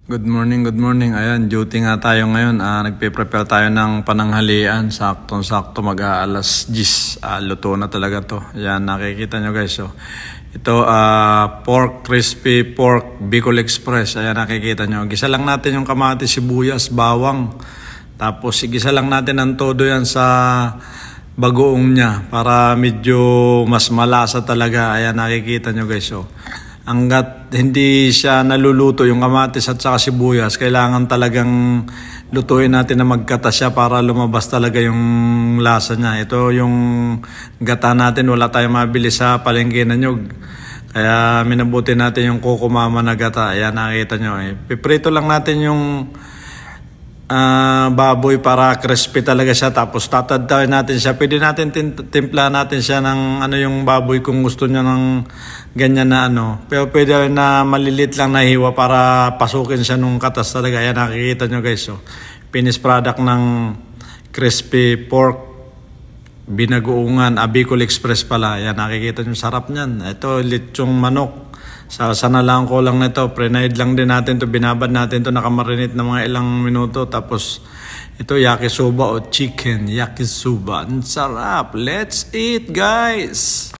Good morning, good morning. Ayan, duty nga tayo ngayon. Nagpe-prepare tayo ng pananghalian. Saktong-sakto mag-aalas 10. Luto na talaga to. Ayan, nakikita nyo guys. So, ito, pork, crispy pork, Bicol Express. Ayan, nakikita nyo. Gisa lang natin yung kamatis, sibuyas, bawang. Tapos, igisa lang natin ang todo yan sa bagoong niya para medyo mas malasa talaga. Ayan, nakikita nyo guys. So, hanggat hindi siya naluluto yung kamatis at saka sibuyas, kailangan talagang lutuin natin na magkata siya para lumabas talaga yung lasa niya. Ito yung gata natin, wala tayong mabili sa palengke na nyug. Kaya minabuti natin yung kukumama na gata. Ayan, nakita nyo eh. Piprito lang natin yung baboy para crispy talaga siya, tapos tatadtawin natin siya. Pwede natin timpla natin siya ng ano yung baboy kung gusto niya ng ganyan na ano, pero pwede na malilit lang na hiwa para pasukin siya nung katas talaga. Ayan, nakikita nyo guys. So, finished product ng crispy pork binagoongan, Bicol Express pala. Ayan, nakikita nyo, sarap nyan. Ito, lechong manok. Sana lang ko lang nito, pre-night lang din natin to, binabad natin to, nakamarinate na mga ilang minuto. Tapos ito yakisoba o chicken yakisoba, ang sarap. Let's eat guys.